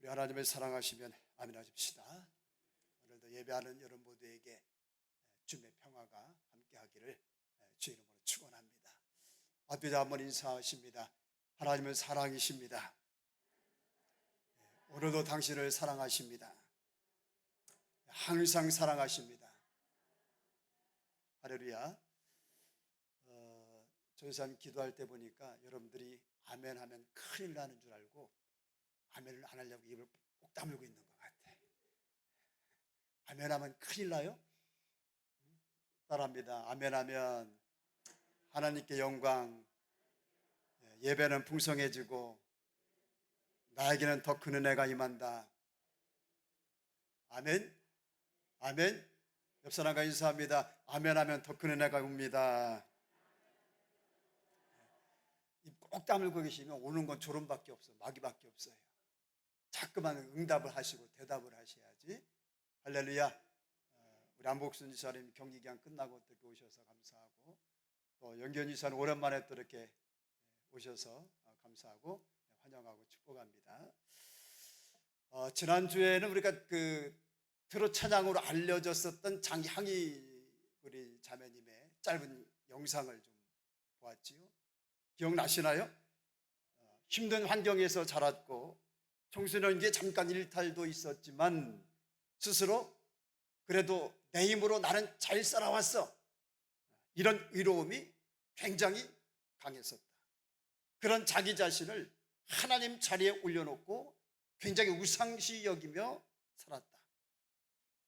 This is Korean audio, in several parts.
우리 하나님을 사랑하시면 아멘 하십시다. 오늘도 예배하는 여러분 모두에게 주님의 평화가 함께하기를 주 이름으로 축원합니다. 앞에서 한번 인사하십니다. 하나님은 사랑이십니다. 오늘도 당신을 사랑하십니다. 항상 사랑하십니다. 할렐루야. 저희산 기도할 때 보니까 여러분들이 아멘 하면 큰일 나는 줄 알고 아멘을 안 하려고 입을 꼭 다물고 있는 것 같아. 아멘 하면 큰일 나요? 따라합니다. 아멘 하면 하나님께 영광, 예배는 풍성해지고 나에게는 더 큰 은혜가 임한다. 아멘. 아멘. 옆 사람과 인사합니다. 아멘 하면 더 큰 은혜가 옵니다. 입 꼭 다물고 계시면 오는 건 졸음밖에 없어. 마귀밖에 없어요. 자꾸만 응답을 하시고 대답을 하셔야지. 할렐루야. 우리 안복순 지사님 경기기간 끝나고 이렇게 오셔서 감사하고, 또 영견 지사님 오랜만에 또 이렇게 오셔서 감사하고 환영하고 축복합니다. 지난주에는 우리가 그 트롯 찬양으로 알려졌었던 장향이 우리 자매님의 짧은 영상을 좀 보았지요. 기억나시나요? 힘든 환경에서 자랐고 청소년기에 잠깐 일탈도 있었지만 스스로 그래도 내 힘으로 나는 잘 살아왔어, 이런 의로움이 굉장히 강했었다. 그런 자기 자신을 하나님 자리에 올려놓고 굉장히 우상시 여기며 살았다.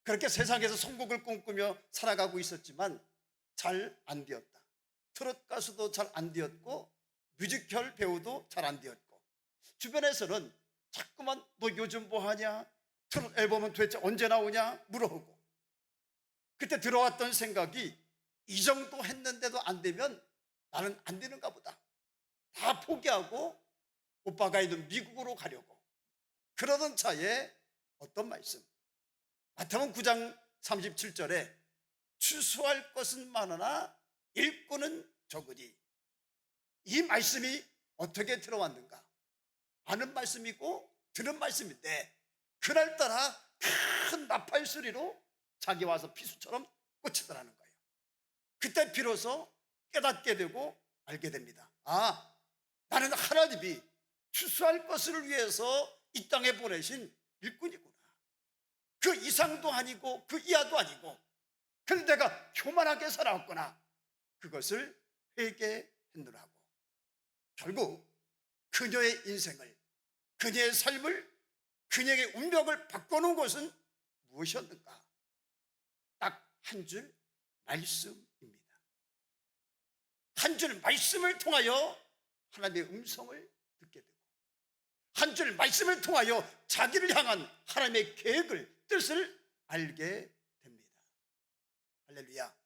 그렇게 세상에서 천국을 꿈꾸며 살아가고 있었지만 잘 안 되었다. 트롯 가수도 잘 안 되었고 뮤지컬 배우도 잘 안 되었고, 주변에서는 자꾸만 너 요즘 뭐하냐, 트롯 앨범은 도대체 언제 나오냐 물어보고, 그때 들어왔던 생각이 이 정도 했는데도 안 되면 나는 안 되는가 보다. 다 포기하고 오빠가 있는 미국으로 가려고. 그러던 차에 어떤 말씀, 마태복음 9장 37절에 추수할 것은 많으나 일꾼은 적으니, 이 말씀이 어떻게 들어왔는가? 아는 말씀이고 들은 말씀인데 그날따라 큰 나팔 소리로 자기 와서 피수처럼 꽂히더라는 거예요. 그때 비로소 깨닫게 되고 알게 됩니다. 아, 나는 하나님이 추수할 것을 위해서 이 땅에 보내신 일꾼이구나. 그 이상도 아니고 그 이하도 아니고, 그런데 내가 교만하게 살아왔구나. 그것을 회개했느라고. 결국 그녀의 인생을, 그녀의 삶을, 그녀의 운명을 바꿔놓은 것은 무엇이었는가? 딱 한 줄 말씀입니다. 한 줄 말씀을 통하여 하나님의 음성을 듣게 되고, 한 줄 말씀을 통하여 자기를 향한 하나님의 계획을, 뜻을 알게 됩니다. 할렐루야.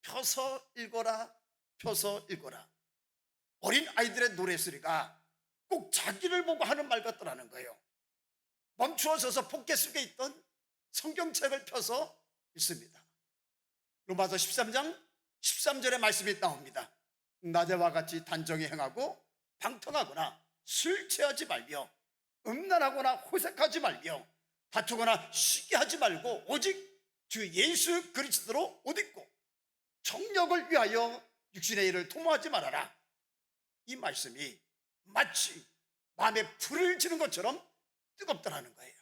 펴서 읽어라, 펴서 읽어라. 어린 아이들의 노래소리가 꼭 자기를 보고 하는 말 같더라는 거예요. 멈추어 서서 포켓 속에 있던 성경책을 펴서 읽습니다. 로마서 13장 13절의 말씀이 나옵니다. 낮에와 같이 단정히 행하고 방탕하거나 술 취하지 말며 음란하거나 호색하지 말며 다투거나 시기하지 말고 오직 주 예수 그리스도로 옷 입고 정력을 위하여 육신의 일을 도모하지 말아라. 이 말씀이 마치 마음에 불을 지는 것처럼 뜨겁더라는 거예요.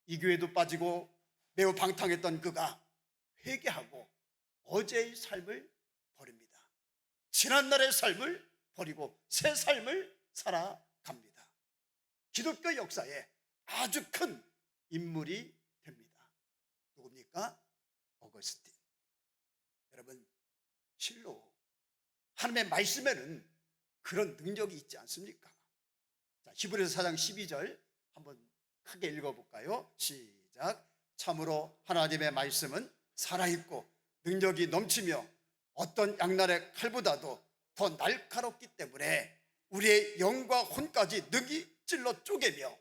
이 교회도 빠지고 매우 방탕했던 그가 회개하고 어제의 삶을 버립니다. 지난날의 삶을 버리고 새 삶을 살아갑니다. 기독교 역사에 아주 큰 인물이 됩니다. 누굽니까? 어거스틴. 여러분, 실로 하나님의 말씀에는 그런 능력이 있지 않습니까? 자, 히브리서 4장 12절 한번 크게 읽어볼까요? 시작. 참으로 하나님의 말씀은 살아있고 능력이 넘치며 어떤 양날의 칼보다도 더 날카롭기 때문에 우리의 영과 혼까지 능히 찔러 쪼개며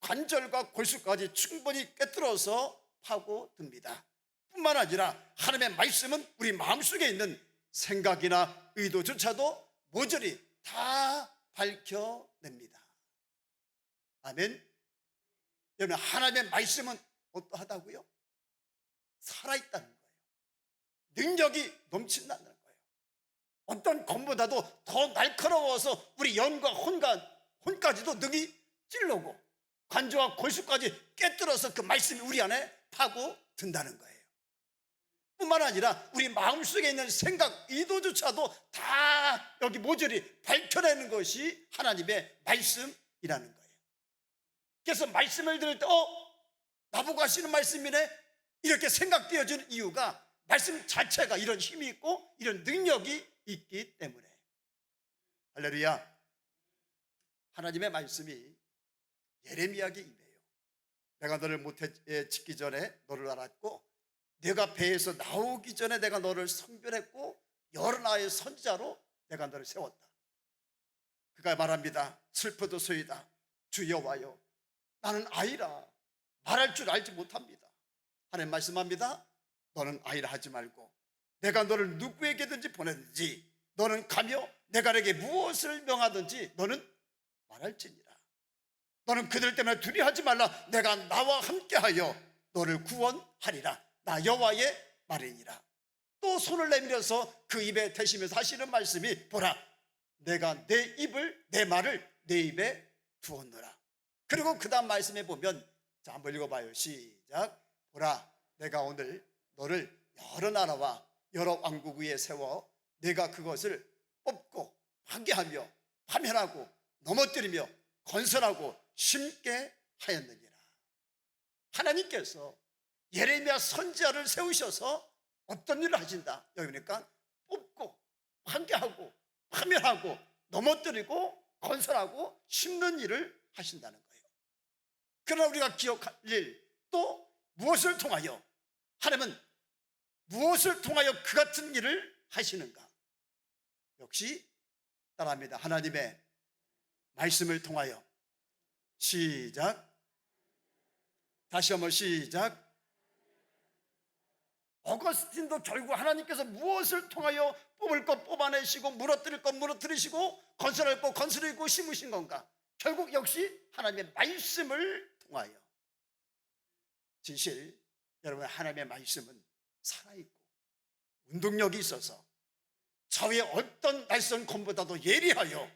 관절과 골수까지 충분히 꿰뚫어서 파고듭니다. 뿐만 아니라 하나님의 말씀은 우리 마음속에 있는 생각이나 의도조차도 모조리 다 밝혀냅니다. 아멘. 여러분, 하나님의 말씀은 어떠하다고요? 살아있다는 거예요. 능력이 넘친다는 거예요. 어떤 검보다도 더 날카로워서 우리 영과 혼까지도 능히 찔러고 관조와 골수까지 꿰뚫어서 그 말씀이 우리 안에 파고든다는 거예요. 뿐만 아니라 우리 마음속에 있는 생각, 의도조차도 다 여기 모조리 밝혀내는 것이 하나님의 말씀이라는 거예요. 그래서 말씀을 들을 때 나보고 하시는 말씀이네 이렇게 생각되어지는 이유가 말씀 자체가 이런 힘이 있고 이런 능력이 있기 때문에. 할렐루야. 하나님의 말씀이 예레미야에게 임해요. 내가 너를 모태에 짓기 전에 너를 알았고 내가 배에서 나오기 전에 내가 너를 성별했고 여러 나라의 선지자로 내가 너를 세웠다. 그가 말합니다. 슬퍼도 소이다. 주 여호와여, 나는 아이라 말할 줄 알지 못합니다. 하나님 말씀합니다. 너는 아이라 하지 말고 내가 너를 누구에게든지 보내든지 너는 가며 내가 너에게 무엇을 명하든지 너는 말할지니라. 너는 그들 때문에 두려워하지 말라. 내가 나와 함께하여 너를 구원하리라. 나 여호와의 말이니라. 또 손을 내밀어서 그 입에 대시면서 하시는 말씀이 보라, 내가 내 말을 내 입에 두었노라. 그리고 그 다음 말씀에 보면, 자, 한번 읽어봐요. 시작. 보라, 내가 오늘 너를 여러 나라와 여러 왕국 위에 세워 내가 그것을 뽑고 파괴하며 파멸하고 넘어뜨리며 건설하고 심게 하였느니라. 하나님께서 예레미야 선지자를 세우셔서 어떤 일을 하신다? 여기 보니까 뽑고 파괴하고 파멸하고 넘어뜨리고 건설하고 심는 일을 하신다는 거예요. 그러나 우리가 기억할 일, 또 무엇을 통하여, 하나님은 무엇을 통하여 그 같은 일을 하시는가? 역시 따라합니다. 하나님의 말씀을 통하여. 시작. 다시 한번 시작. 어거스틴도 결국 하나님께서 무엇을 통하여 뽑을 것 뽑아내시고 무너뜨릴 것 무너뜨리시고 건설할 것 건설이고 심으신 건가? 결국 역시 하나님의 말씀을 통하여. 진실, 여러분, 하나님의 말씀은 살아있고 운동력이 있어서 저의 어떤 낯선 검보다도 예리하여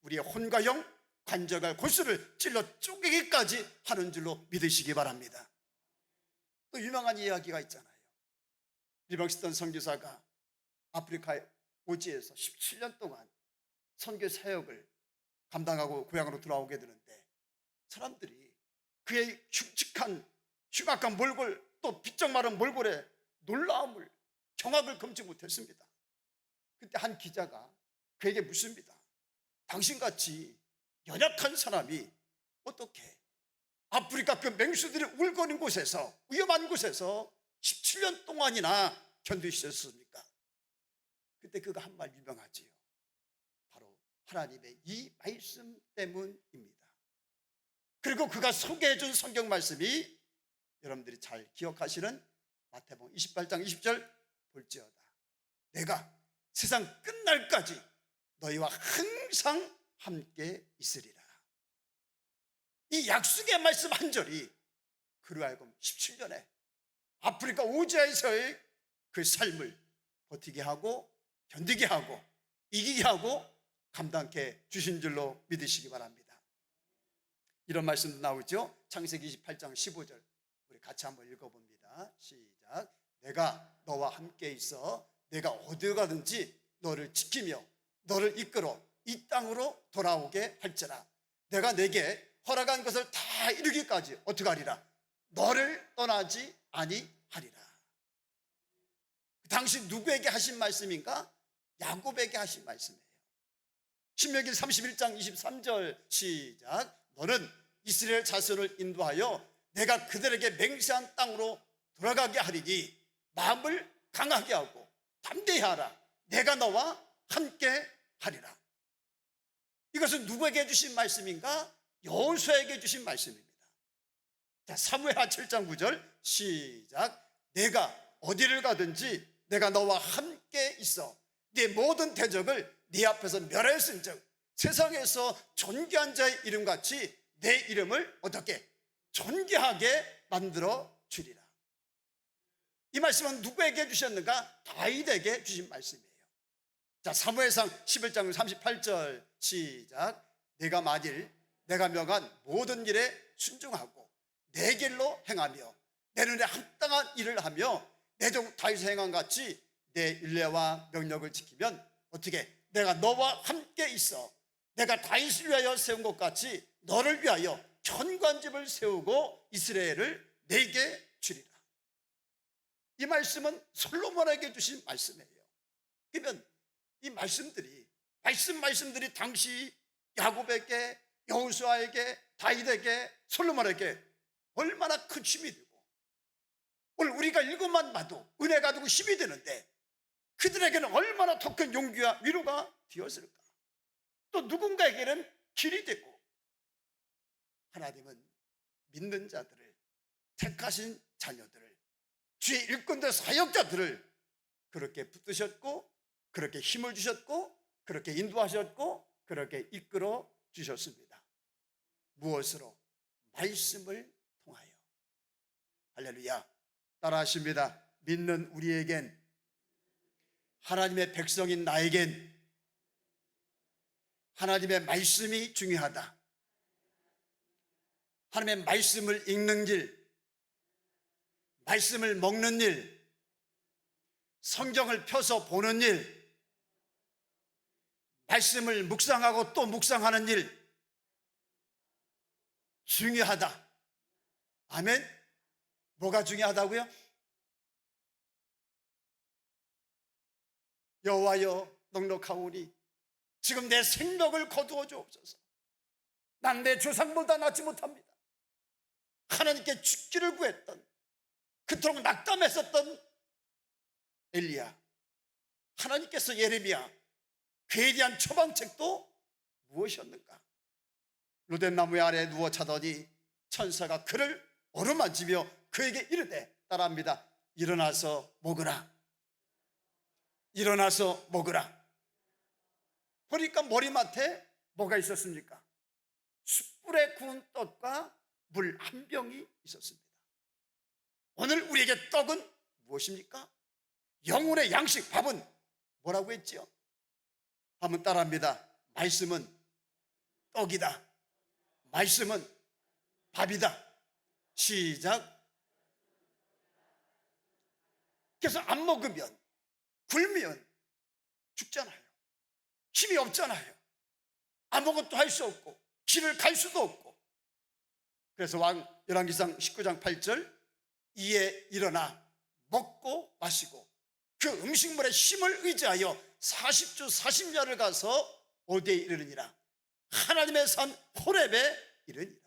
우리의 혼과 영, 관절과 골수를 찔러 쪼개기까지 하는 줄로 믿으시기 바랍니다. 또 유명한 이야기가 있잖아요. 리방스턴 선교사가 아프리카 오지에서 17년 동안 선교 사역을 감당하고 고향으로 돌아오게 되는데, 사람들이 그의 흉악한 몰골, 또 비쩍 마른 몰골에 놀라움을, 경악을 금치 못했습니다. 그때 한 기자가 그에게 묻습니다. 당신같이 연약한 사람이 어떻게 아프리카 그 맹수들이 울거리는 곳에서, 위험한 곳에서 17년 동안이나 견디셨습니까? 그때 그가 한 말 유명하지요. 바로 하나님의 이 말씀 때문입니다. 그리고 그가 소개해준 성경 말씀이 여러분들이 잘 기억하시는 마태복음 28장 20절, 볼지어다 내가 세상 끝날까지 너희와 항상 함께 있으리라. 이 약속의 말씀 한 절이 그로 하여금 17년에 아프리카 오지아에서의 그 삶을 버티게 하고 견디게 하고 이기게 하고 감당케 주신 줄로 믿으시기 바랍니다. 이런 말씀도 나오죠. 창세기 28장 15절 우리 같이 한번 읽어봅니다. 시작. 내가 너와 함께 있어 내가 어디 가든지 너를 지키며 너를 이끌어 이 땅으로 돌아오게 할지라. 내가 내게 허락한 것을 다 이루기까지 어떻게 하리라? 너를 떠나지 아니하리라. 당시 누구에게 하신 말씀인가? 야곱에게 하신 말씀이에요. 신명기 31장 23절 시작. 너는 이스라엘 자손을 인도하여 내가 그들에게 맹세한 땅으로 돌아가게 하리니 마음을 강하게 하고 담대히 하라. 내가 너와 함께 하리라. 이것은 누구에게 주신 말씀인가? 여호수아에게 주신 말씀입니다. 자, 사무엘하 7장 9절 시작. 내가 어디를 가든지 내가 너와 함께 있어 네 모든 대적을 네 앞에서 멸했은즉 세상에서 존귀한 자의 이름같이 내 이름을 어떻게 존귀하게 만들어 주리라. 이 말씀은 누구에게 주셨는가? 다윗에게 주신 말씀이에요. 자, 사무엘상 11장 38절 시작. 내가 만일 내가 명한 모든 일에 순종하고 내 길로 행하며 내 눈에 합당한 일을 하며 내 종 다윗의 행한 같이 내 율례와 명령을 지키면 어떻게 내가 너와 함께 있어 내가 다윗을 위하여 세운 것 같이 너를 위하여 천관집을 세우고 이스라엘을 내게 주리라. 이 말씀은 솔로몬에게 주신 말씀이에요. 그러면 이 말씀들이 당시 야곱에게, 여호수아에게, 다윗에게, 솔로몬에게 얼마나 큰 힘이 되고 오늘 우리가 읽어만 봐도 은혜가 되고 힘이 되는데 그들에게는 얼마나 더 큰 용기와 위로가 되었을까. 또 누군가에게는 길이 되고 하나님은 믿는 자들을, 택하신 자녀들을, 주의 일꾼들 사역자들을 그렇게 붙드셨고 그렇게 힘을 주셨고 그렇게 인도하셨고 그렇게 이끌어 주셨습니다. 무엇으로? 말씀을 통하여. 할렐루야. 따라하십니다. 믿는 우리에겐, 하나님의 백성인 나에겐 하나님의 말씀이 중요하다. 하나님의 말씀을 읽는 길, 말씀을 먹는 일, 성경을 펴서 보는 일, 말씀을 묵상하고 또 묵상하는 일 중요하다. 아멘. 뭐가 중요하다고요? 여호와여 넉넉하오니 지금 내 생명을 거두어 주옵소서. 난 내 조상보다 낫지 못합니다. 하나님께 죽기를 구했던, 그토록 낙담했었던 엘리야, 하나님께서 예레미야 그에 대한 처방책도 무엇이었는가? 로뎀나무 아래에 누워 자더니 천사가 그를 어루만지며 그에게 이르되, 따라합니다. 일어나서 먹으라. 일어나서 먹으라. 보니까 머리맡에 뭐가 있었습니까? 숯불에 구운 떡과 물 한 병이 있었습니다. 오늘 우리에게 떡은 무엇입니까? 영혼의 양식, 밥은 뭐라고 했지요? 한번 따라합니다. 말씀은 떡이다. 말씀은 밥이다. 시작. 그래서 안 먹으면, 굶으면 죽잖아요. 힘이 없잖아요. 아무것도 할 수 없고 길을 갈 수도 없고. 그래서 열왕기상 19장 8절, 이에 일어나 먹고 마시고 그 음식물의 힘을 의지하여 40주 40년을 가서 어디에 이르느니라? 하나님의 산 호렙에 이르니라.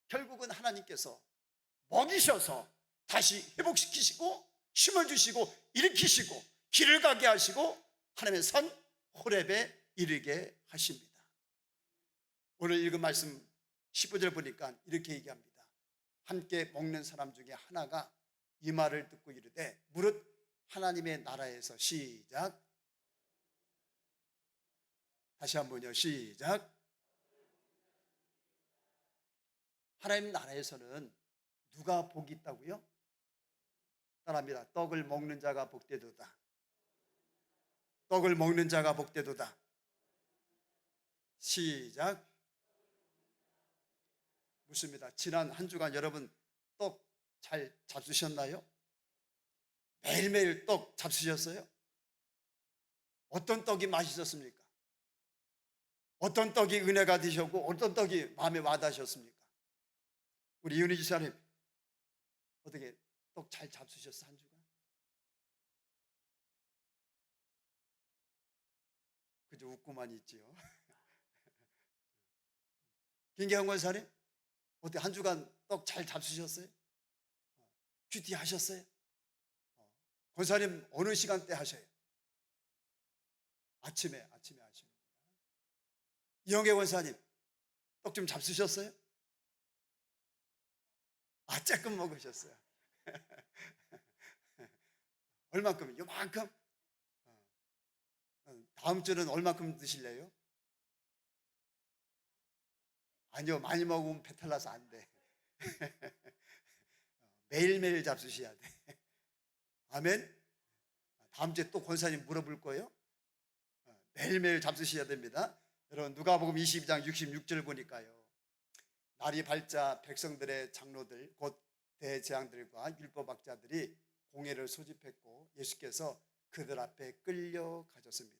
결국은 하나님께서 먹이셔서 다시 회복시키시고 힘을 주시고 일으키시고 길을 가게 하시고 하나님의 산 호렙에 이르게 하십니다. 오늘 읽은 말씀 15절 보니까 이렇게 얘기합니다. 함께 먹는 사람 중에 하나가 이 말을 듣고 이르되, 무릇 하나님의 나라에서, 시작. 다시 한번요. 시작. 하나님 나라에서는 누가 복이 있다고요? 따라합니다. 떡을 먹는 자가 복되도다. 떡을 먹는 자가 복되도다. 시작. 묻습니다. 지난 한 주간 여러분 떡 잘 잡수셨나요? 매일매일 떡 잡수셨어요? 어떤 떡이 맛있었습니까? 어떤 떡이 은혜가 되셨고 어떤 떡이 마음에 와닿으셨습니까? 우리 이은희 지사님 어떻게 떡 잘 잡수셨어? 한 주간? 그저 웃고만 있지요. 김계영 권사님 어떻게 한 주간 떡 잘 잡수셨어요? 큐티 하셨어요? 권사님 어느 시간대 하셔요? 아침에 하시는구나. 이영애 권사님 떡 좀 잡수셨어요? 조금 먹으셨어요. 얼만큼? 요만큼? 다음 주는 얼만큼 드실래요? 아니요, 많이 먹으면 배탈 나서 안 돼. 매일매일 잡수셔야 돼. 아멘. 다음 주에 또 권사님 물어볼 거예요. 매일매일 잡수셔야 됩니다. 여러분, 누가복음 22장 66절 보니까요, 날이 밝자 백성들의 장로들 곧 대제사장들과 율법학자들이 공회를 소집했고 예수께서 그들 앞에 끌려가셨습니다.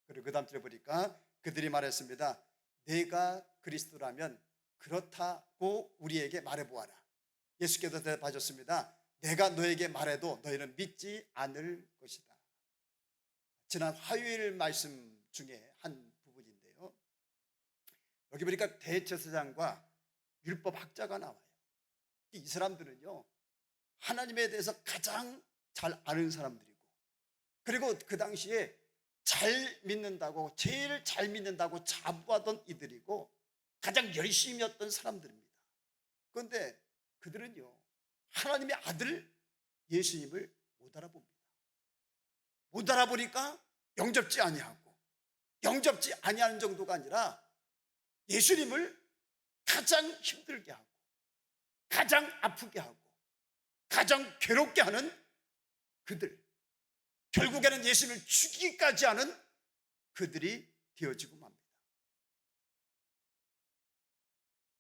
그리고 그 다음 절에 보니까 그들이 말했습니다. 내가 그리스도라면 그렇다고 우리에게 말해보아라. 예수께서 대답하셨습니다. 내가 너에게 말해도 너희는 믿지 않을 것이다. 지난 화요일 말씀 중에 한 부분인데요, 여기 보니까 대제사장과 율법학자가 나와요. 이 사람들은요, 하나님에 대해서 가장 잘 아는 사람들이고, 그리고 그 당시에 잘 믿는다고, 제일 잘 믿는다고 자부하던 이들이고, 가장 열심히 했던 사람들입니다. 그런데 그들은요, 하나님의 아들 예수님을 못 알아봅니다. 못 알아보니까 영접지 아니하고, 영접지 아니하는 정도가 아니라 예수님을 가장 힘들게 하고, 가장 아프게 하고, 가장 괴롭게 하는 그들, 결국에는 예수님을 죽이기까지 하는 그들이 되어지고 맙니다.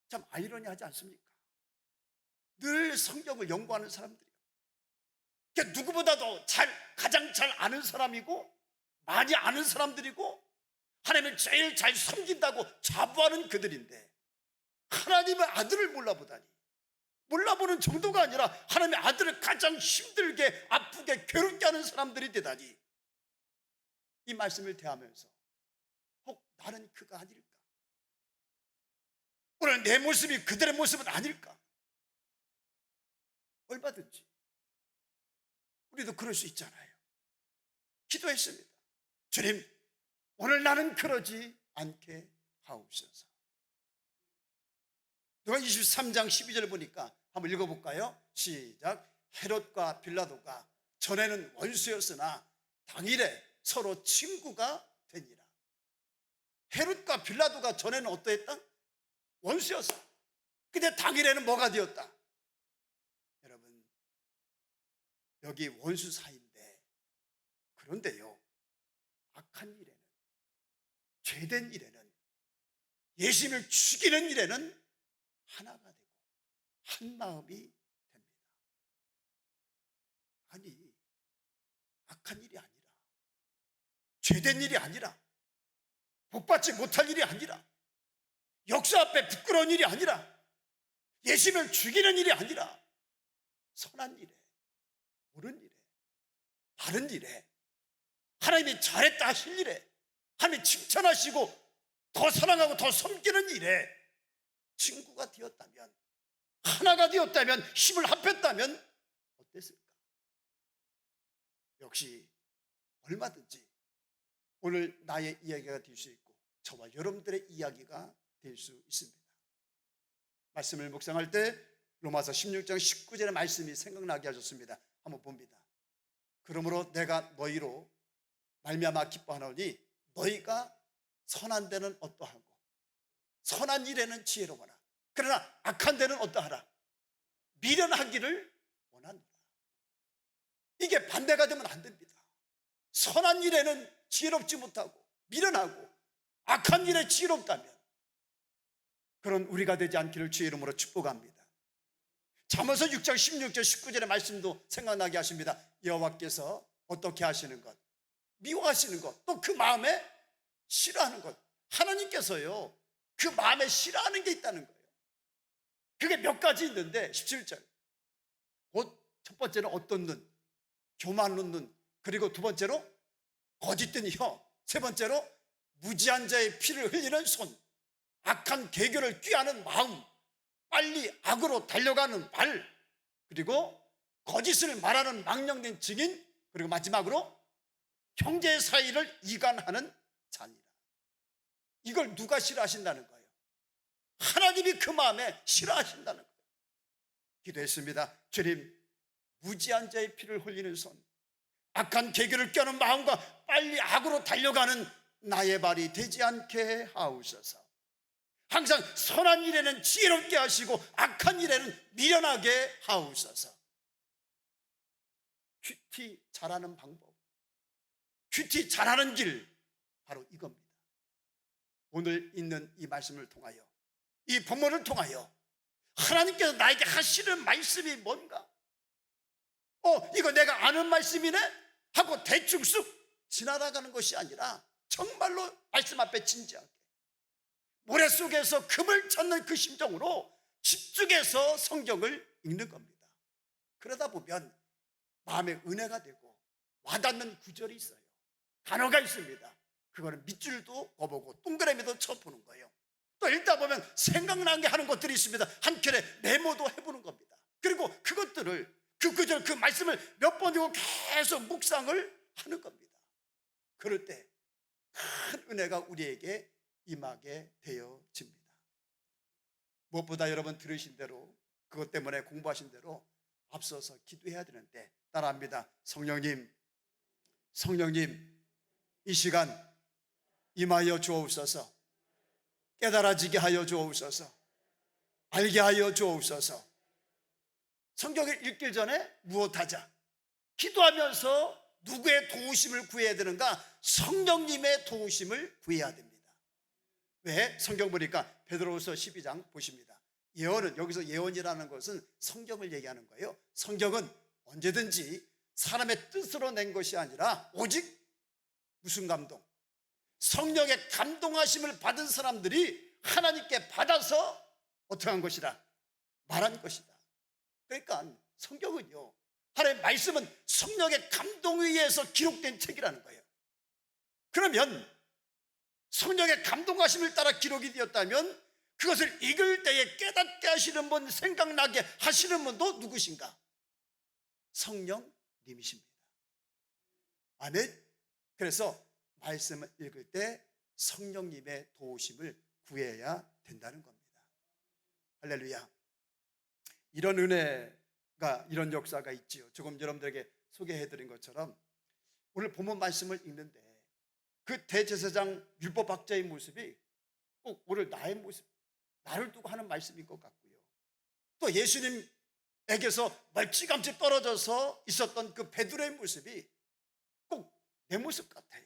참 아이러니하지 않습니까? 늘 성경을 연구하는 사람들이요, 누구보다도 가장 잘 아는 사람이고, 많이 아는 사람들이고, 하나님을 제일 잘 섬긴다고 자부하는 그들인데, 하나님의 아들을 몰라보다니, 몰라보는 정도가 아니라 하나님의 아들을 가장 힘들게, 아프게, 괴롭게 하는 사람들이 되다니, 이 말씀을 대하면서 혹 나는 그가 아닐까? 오늘 내 모습이 그들의 모습은 아닐까? 얼마든지 우리도 그럴 수 있잖아요. 기도했습니다. 주님, 오늘 나는 그러지 않게 하옵소서. 누가 23장 12절 보니까 한번 읽어볼까요? 시작. 헤롯과 빌라도가 전에는 원수였으나 당일에 서로 친구가 되니라. 헤롯과 빌라도가 전에는 어떠했다? 원수였어. 근데 당일에는 뭐가 되었다? 여러분, 여기 원수 사이인데, 그런데요, 악한 일에는, 죄된 일에는, 예수님을 죽이는 일에는 하나가 되고 한 마음이 됩니다. 아니, 악한 일이 아니라, 죄된 일이 아니라, 복받지 못할 일이 아니라, 역사 앞에 부끄러운 일이 아니라, 예수님을 죽이는 일이 아니라, 선한 일에, 옳은 일에, 바른 일에, 하나님이 잘했다 하실 일에, 하나님이 칭찬하시고 더 사랑하고 더 섬기는 일에 친구가 되었다면, 하나가 되었다면, 힘을 합했다면 어땠을까? 역시 얼마든지 오늘 나의 이야기가 될 수 있고, 저와 여러분들의 이야기가 될 수 있습니다. 말씀을 묵상할 때 로마서 16장 19절의 말씀이 생각나게 하셨습니다. 한번 봅니다. 그러므로 내가 너희로 말미암아 기뻐하노니 너희가 선한 데는 어떠하고 선한 일에는 지혜로워라. 그러나 악한 데는 어떠하라? 미련하기를 원하노라. 이게 반대가 되면 안 됩니다. 선한 일에는 지혜롭지 못하고 미련하고, 악한 일에 지혜롭다면 그런 우리가 되지 않기를 주의 이름으로 축복합니다. 잠언서 6장 16절 19절의 말씀도 생각나게 하십니다. 여호와께서 어떻게 하시는 것, 미워하시는 것, 또 그 마음에 싫어하는 것, 하나님께서요 그 마음에 싫어하는 게 있다는 거예요. 그게 몇 가지 있는데 17절, 곧 첫 번째는 어떤 눈, 교만한 눈, 그리고 두 번째로 거짓된 혀, 세 번째로 무지한 자의 피를 흘리는 손, 악한 계교를 꾀하는 마음, 빨리 악으로 달려가는 발, 그리고 거짓을 말하는 망령된 증인, 그리고 마지막으로 형제 사이를 이간하는 자니라. 이걸 누가 싫어하신다는 거예요? 하나님이 그 마음에 싫어하신다는 거예요. 기도했습니다. 주님, 무지한 자의 피를 흘리는 손, 악한 계교를 꾀하는 마음과 빨리 악으로 달려가는 나의 발이 되지 않게 하옵소서. 항상 선한 일에는 지혜롭게 하시고 악한 일에는 미련하게 하옵소서. 큐티 잘하는 방법, 큐티 잘하는 길, 바로 이겁니다. 오늘 있는 이 말씀을 통하여, 이 본문을 통하여 하나님께서 나에게 하시는 말씀이 뭔가, 이거 내가 아는 말씀이네 하고 대충 쑥 지나가는 것이 아니라 정말로 말씀 앞에 진지하게 모래 속에서 금을 찾는 그 심정으로 집중해서 성경을 읽는 겁니다. 그러다 보면 마음에 은혜가 되고 와닿는 구절이 있어요. 단어가 있습니다. 그거는 밑줄도 거보고 동그라미도 쳐보는 거예요. 또 읽다 보면 생각나는 게 하는 것들이 있습니다. 한 켠에 메모도 해보는 겁니다. 그리고 그것들을, 그 구절, 그 말씀을 몇 번이고 계속 묵상을 하는 겁니다. 그럴 때 큰 은혜가 우리에게 임하게 되어집니다. 무엇보다 여러분 들으신 대로, 그것 때문에 공부하신 대로 앞서서 기도해야 되는데, 따라합니다. 성령님, 이 시간 임하여 주옵소서. 깨달아지게 하여 주옵소서. 알게 하여 주옵소서. 성경을 읽기 전에 무엇하자? 기도하면서 누구의 도우심을 구해야 되는가? 성령님의 도우심을 구해야 됩니다. 왜? 성경 보니까 베드로후서 12장 보십니다. 예언은, 여기서 예언이라는 것은 성경을 얘기하는 거예요. 성경은 언제든지 사람의 뜻으로 낸 것이 아니라 오직 무슨 감동? 성령의 감동하심을 받은 사람들이 하나님께 받아서 어떻게 한 것이다? 말한 것이다. 그러니까 성경은요, 하나님의 말씀은 성령의 감동에 의해서 기록된 책이라는 거예요. 그러면 성령의 감동하심을 따라 기록이 되었다면 그것을 읽을 때에 깨닫게 하시는 분, 생각나게 하시는 분도 누구신가? 성령님이십니다. 아멘. 그래서 말씀을 읽을 때 성령님의 도우심을 구해야 된다는 겁니다. 할렐루야. 이런 은혜가, 이런 역사가 있지요. 조금 여러분들에게 소개해드린 것처럼 오늘 본문 말씀을 읽는데 그 대제사장 율법학자의 모습이 꼭 오늘 나의 모습, 나를 두고 하는 말씀인 것 같고요. 또 예수님에게서 멀찌감치 떨어져서 있었던 그 베드로의 모습이 꼭 내 모습 같아요.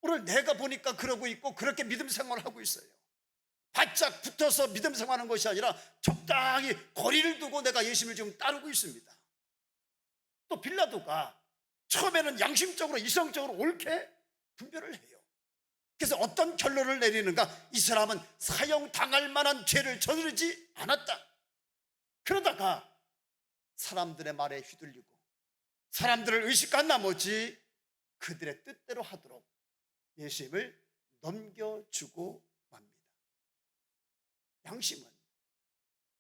오늘 내가 보니까 그러고 있고 그렇게 믿음 생활을 하고 있어요. 바짝 붙어서 믿음 생활하는 것이 아니라 적당히 거리를 두고 내가 예수님을 지금 따르고 있습니다. 또 빌라도가 처음에는 양심적으로, 이성적으로 옳게 분별을 해요. 그래서 어떤 결론을 내리는가? 이 사람은 사형당할 만한 죄를 저지르지 않았다. 그러다가 사람들의 말에 휘둘리고 사람들을 의식한 나머지 그들의 뜻대로 하도록 예수님을 넘겨주고 맙니다. 양심은,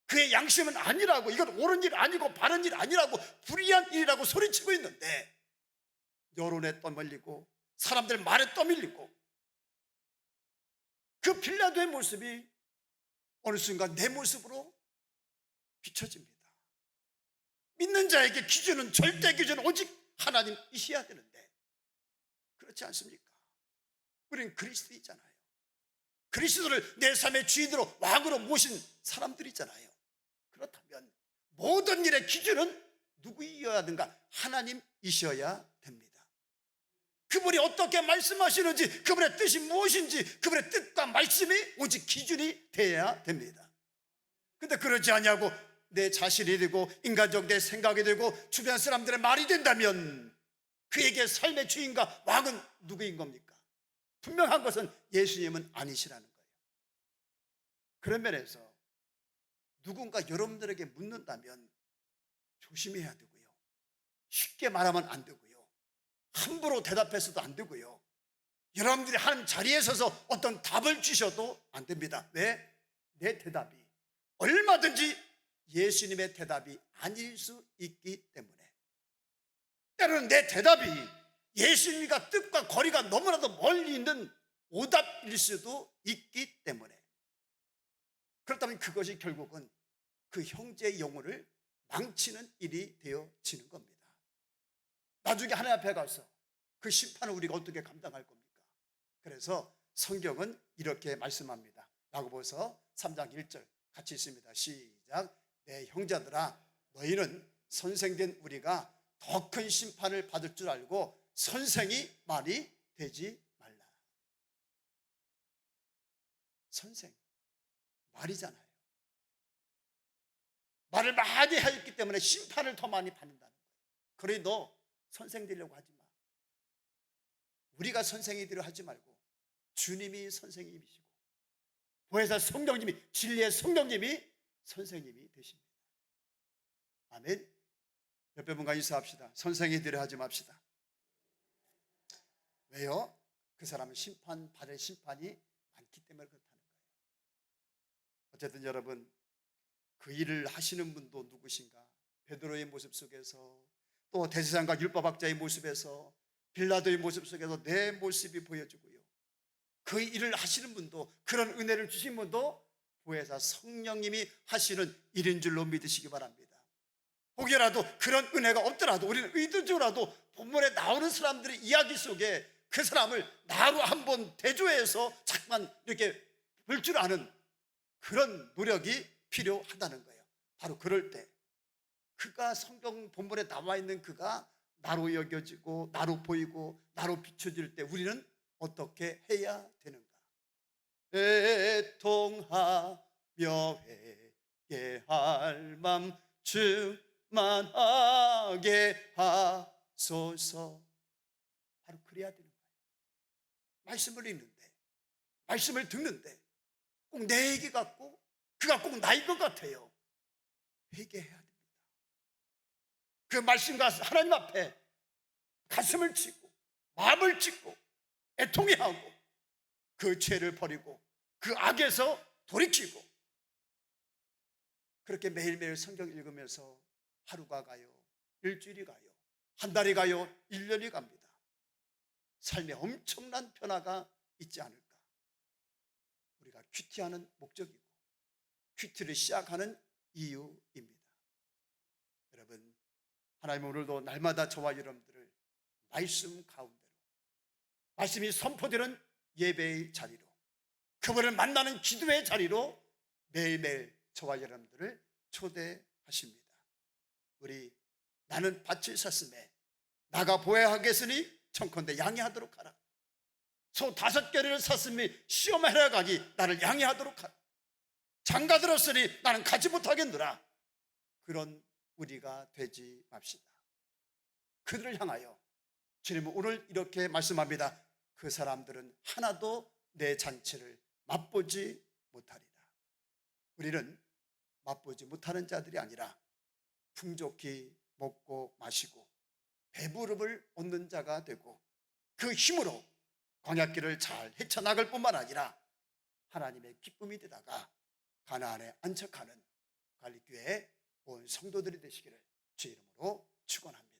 그의 양심은 아니라고, 이건 옳은 일 아니고 바른 일 아니라고, 불의한 일이라고 소리치고 있는데 여론에 떠밀리고 사람들 말에 떠밀리고 그 빌라도의 모습이 어느 순간 내 모습으로 비춰집니다. 믿는 자에게 기준은, 절대 기준은 오직 하나님이셔야 되는데 그렇지 않습니까? 우리는 그리스도이잖아요. 그리스도를 내 삶의 주인으로, 왕으로 모신 사람들이잖아요. 그렇다면 모든 일의 기준은 누구이어야 하는가? 하나님이셔야 됩니다. 그분이 어떻게 말씀하시는지, 그분의 뜻이 무엇인지, 그분의 뜻과 말씀이 오직 기준이 되어야 됩니다. 근데 그러지 아니하고 내 자신이 되고 인간적 내 생각이 되고 주변 사람들의 말이 된다면 그에게 삶의 주인과 왕은 누구인 겁니까? 분명한 것은 예수님은 아니시라는 거예요. 그런 면에서 누군가 여러분들에게 묻는다면 조심해야 되고요. 쉽게 말하면 안 되고요. 함부로 대답해서도 안 되고요. 여러분들이 하는 자리에 서서 어떤 답을 주셔도 안 됩니다. 왜? 내 대답이 얼마든지 예수님의 대답이 아닐 수 있기 때문에. 때로는 내 대답이 예수님과 뜻과 거리가 너무나도 멀리 있는 오답일 수도 있기 때문에. 그렇다면 그것이 결국은 그 형제의 영혼을 망치는 일이 되어지는 겁니다. 나중에 하나님 앞에 가서 그 심판을 우리가 어떻게 감당할 겁니까? 그래서 성경은 이렇게 말씀합니다. 야고보서 3장 1절 같이 있습니다. 시작. 내 형제들아, 너희는 선생된 우리가 더 큰 심판을 받을 줄 알고 선생이 많이 되지 말라. 선생, 말이잖아요. 말을 많이 하였기 때문에 심판을 더 많이 받는다는 거예요. 그러니 너 선생 되려고 하지 마. 우리가 선생이 되려 하지 말고 주님이 선생님이시고 보혜사 성령님이, 진리의 성령님이 선생님이 되십니다. 아멘. 옆에 분과 인사합시다. 선생이 되려 하지 맙시다. 왜요? 그 사람은 받을 심판이 많기 때문에 그렇다는 거예요. 어쨌든 여러분, 그 일을 하시는 분도 누구신가? 베드로의 모습 속에서, 또 대제사장과 율법학자의 모습에서, 빌라도의 모습 속에서 내 모습이 보여지고요. 그 일을 하시는 분도, 그런 은혜를 주신 분도 보혜사 성령님이 하시는 일인 줄로 믿으시기 바랍니다. 혹여라도 그런 은혜가 없더라도 우리는 의도적으로라도 본문에 나오는 사람들의 이야기 속에 그 사람을 나로 한번 대조해서 잠깐 이렇게 볼 줄 아는 그런 노력이 필요하다는 거예요. 바로 그럴 때 그가 성경 본문에 나와 있는 그가 나로 여겨지고 나로 보이고 나로 비춰질 때 우리는 어떻게 해야 되는가? 애통하며 회개할 맘 충만하게 하소서. 바로 그래야 되는 거예요. 말씀을 읽는데, 말씀을 듣는데 꼭 내 얘기 같고 그가 꼭 나인 것 같아요. 회개해야 됩니다. 그 말씀과 하나님 앞에 가슴을 치고 마음을 찢고 애통해하고 그 죄를 버리고 그 악에서 돌이키고, 그렇게 매일매일 성경 읽으면서 하루가 가요, 일주일이 가요, 한 달이 가요, 1년이 갑니다. 삶에 엄청난 변화가 있지 않을까? 우리가 큐티하는 목적이고 큐티를 시작하는 이유입니다. 여러분, 하나님은 오늘도 날마다 저와 여러분들을 말씀 가운데로, 말씀이 선포되는 예배의 자리로, 그분을 만나는 기도의 자리로 매일매일 저와 여러분들을 초대하십니다. 우리 나는 밭을 샀음에 나가 보혜하겠으니 청컨대 양해하도록 하라. 소 5개를 샀으니 시험하러 가기 나를 양해하도록 하라. 장가 들었으니 나는 가지 못하겠노라. 그런 우리가 되지 맙시다. 그들을 향하여 주님은 오늘 이렇게 말씀합니다. 그 사람들은 하나도 내 잔치를 맛보지 못하리라. 우리는 맛보지 못하는 자들이 아니라 풍족히 먹고 마시고 배부름을 얻는 자가 되고 그 힘으로 광야길을 잘 헤쳐나갈 뿐만 아니라 하나님의 기쁨이 되다가 가나안에 안착하는 갈릴교회의 온 성도들이 되시기를 주의 이름으로 축원합니다.